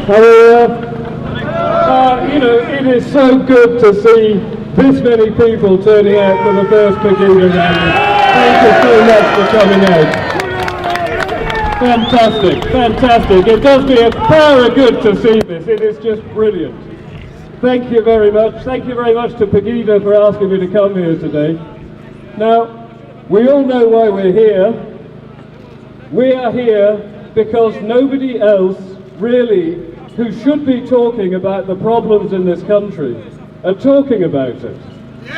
You know, it is so good to see this many people turning out for the first pegida rally. Thank you so much for coming out. Fantastic, fantastic. It does me a power of good to see this. It is just brilliant. Thank you very much. Thank you very much to Pegida for asking me to come here today. Now, we all know why we're here. We are here because nobody else really who should be talking about the problems in this country are talking about it.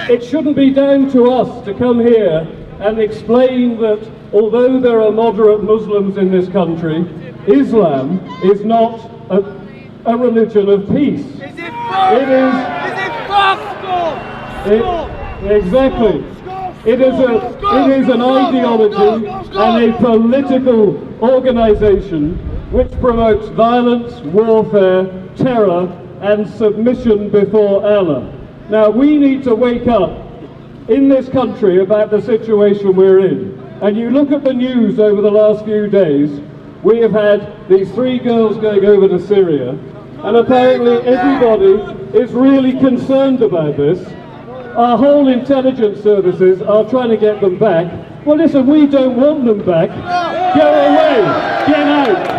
It shouldn't be down to us to come here and explain that although there are moderate Muslims in this country, Islam is not a religion of peace. Is it false? Is it false? Exactly. It is an ideology and a political organisation which promotes violence, warfare, terror and submission before Allah. Now we need to wake up in this country about the situation we're in. And you look at the news over the last few days, we have had these 3 girls going over to Syria, and apparently everybody is really concerned about this. Our whole intelligence services are trying to get them back. Well listen, we don't want them back. Go away, get out.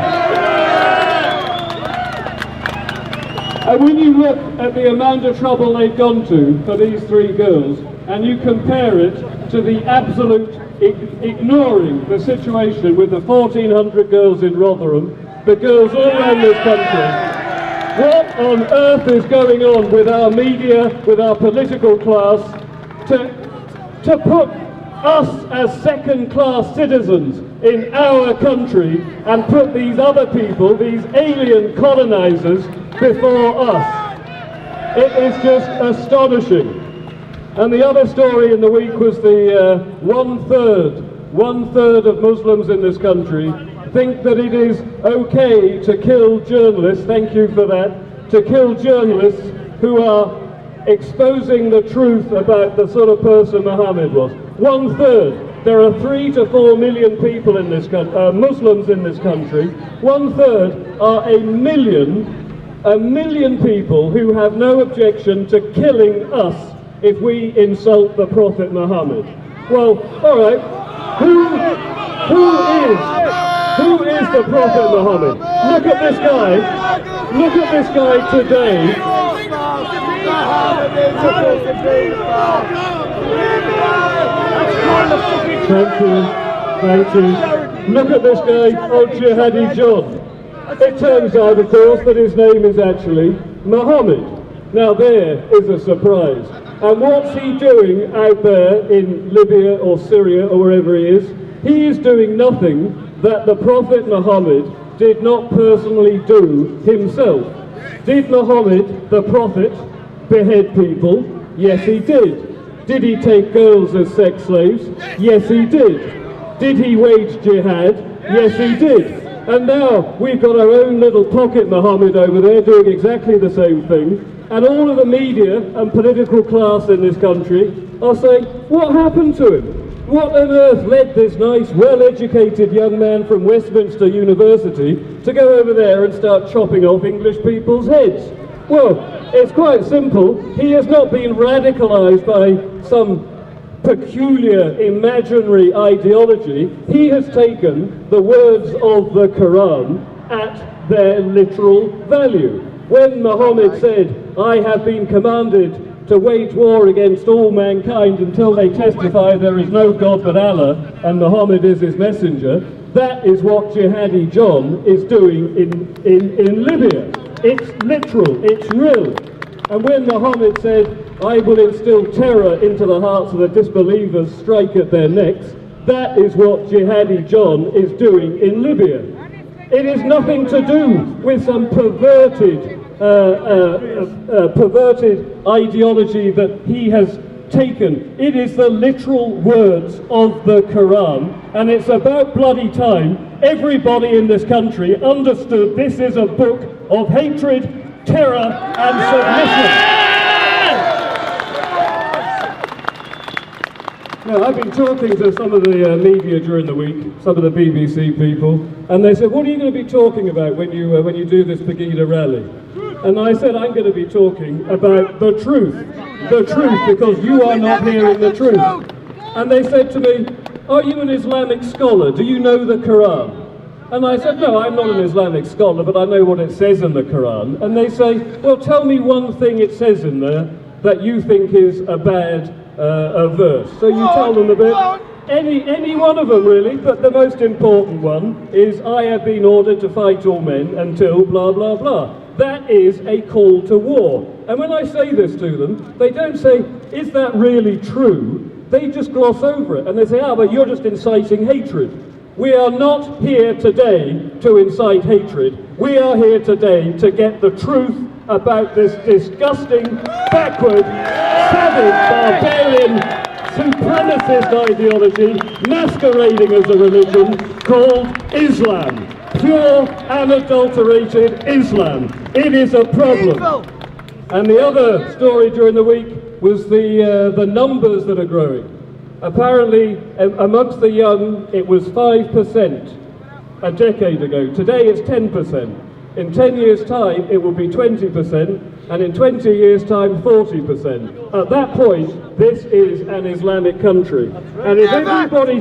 And when you look at the amount of trouble they've gone to for these 3 girls, and you compare it to the absolute ignoring the situation with the 1,400 girls in Rotherham, the girls all around this country, what on earth is going on with our media, with our political class, to put us as second-class citizens in our country and put these other people, these alien colonisers, before us? It is just astonishing. And the other story in the week was the one third of Muslims in this country think that it is okay to kill journalists, thank you for that, to kill journalists who are exposing the truth about the sort of person Muhammad was. 1/3. There are 3 to 4 million people in this country, Muslims in this country. 1/3 are a million people who have no objection to killing us if we insult the Prophet Muhammad. Well, all right, who is the Prophet Muhammad? Look at this guy today. Thank you. Look at this guy, old Jihadi John. It turns out, of course, that his name is actually Muhammad. Now there is a surprise. And what's he doing out there in Libya or Syria or wherever he is? He is doing nothing that the Prophet Muhammad did not personally do himself. Did Muhammad, the Prophet, behead people? Yes, he did. Did he take girls as sex slaves? Yes, he did. Did he wage jihad? Yes, he did. And now we've got our own little pocket Muhammad over there doing exactly the same thing. And all of the media and political class in this country are saying, what happened to him? What on earth led this nice, well-educated young man from Westminster University to go over there and start chopping off English people's heads? Well, it's quite simple. He has not been radicalized by some peculiar imaginary ideology. He has taken the words of the Quran at their literal value. When Muhammad said, I have been commanded to wage war against all mankind until they testify there is no God but Allah and Muhammad is his messenger, that is what Jihadi John is doing in Libya. It's literal, it's real. And when Muhammad said, I will instill terror into the hearts of the disbelievers, strike at their necks, that is what Jihadi John is doing in Libya. It is nothing to do with some perverted ideology that he has taken. It is the literal words of the Quran, and it's about bloody time everybody in this country understood this is a book of hatred, terror and submission. Now, I've been talking to some of the media during the week, some of the BBC people, and they said, what are you going to be talking about when you do this Pegida rally? And I said, I'm going to be talking about the truth, because you are not hearing the truth. And they said to me, are you an Islamic scholar? Do you know the Quran? And I said, no, I'm not an Islamic scholar, but I know what it says in the Quran. And they say, well, tell me one thing it says in there that you think is a bad verse. So you tell them a bit. Any one of them, really, but the most important one is, I have been ordered to fight all men until blah, blah, blah. That is a call to war. And when I say this to them, they don't say, is that really true? They just gloss over it, and they say, but you're just inciting hatred. We are not here today to incite hatred. We are here today to get the truth about this disgusting, backward, savage, barbarian, supremacist ideology masquerading as a religion called Islam. Pure, unadulterated Islam. It is a problem. And the other story during the week was the numbers that are growing. Apparently, amongst the young, it was 5% a decade ago. Today it's 10%. In 10 years' time, it will be 20%, and in 20 years' time, 40%. At that point, this is an Islamic country. And if anybody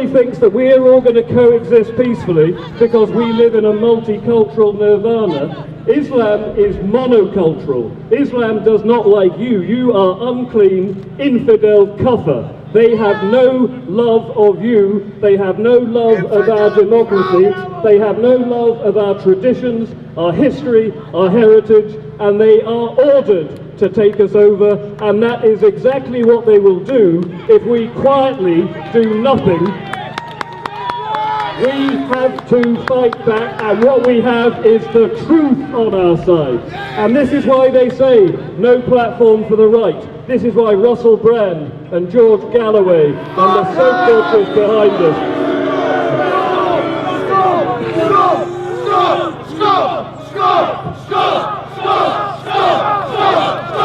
thinks that we're all going to coexist peacefully because we live in a multicultural nirvana, Islam is monocultural. Islam does not like you. You are unclean, infidel kafir. They have no love of you. They have no love of our democracy. They have no love of our traditions, our history, our heritage, and they are ordered to take us over, and that is exactly what they will do if we quietly do nothing. We have to fight back, and what we have is the truth on our side. And this is why they say, no platform for the right. This is why Russell Brand and George Galloway and the soap operas behind us.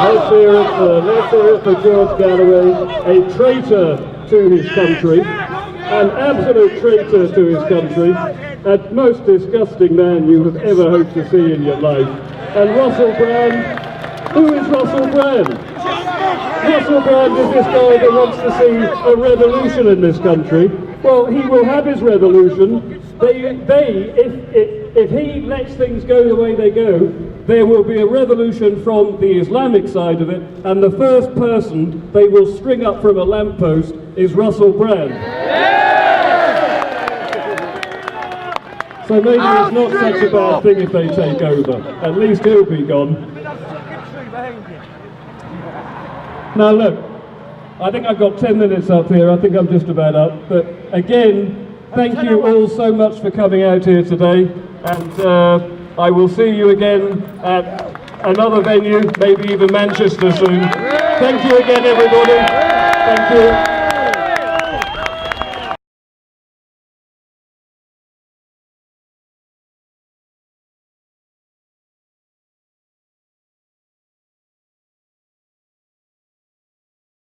Let's hear it for George Galloway, a traitor to his country, an absolute traitor to his country, a most disgusting man you have ever hoped to see in your life. And Russell Brand, who is Russell Brand? Russell Brand is this guy that wants to see a revolution in this country. Well, he will have his revolution. If he lets things go the way they go, there will be a revolution from the Islamic side of it, and the first person they will string up from a lamppost is Russell Brand. So maybe it's not such a bad thing if they take over. At least he'll be gone. Now look, I think I've got 10 minutes up here. I think I'm just about up. But again, thank you all so much for coming out here today. And I will see you again at another venue, maybe even Manchester soon. Thank you again, everybody. Thank you.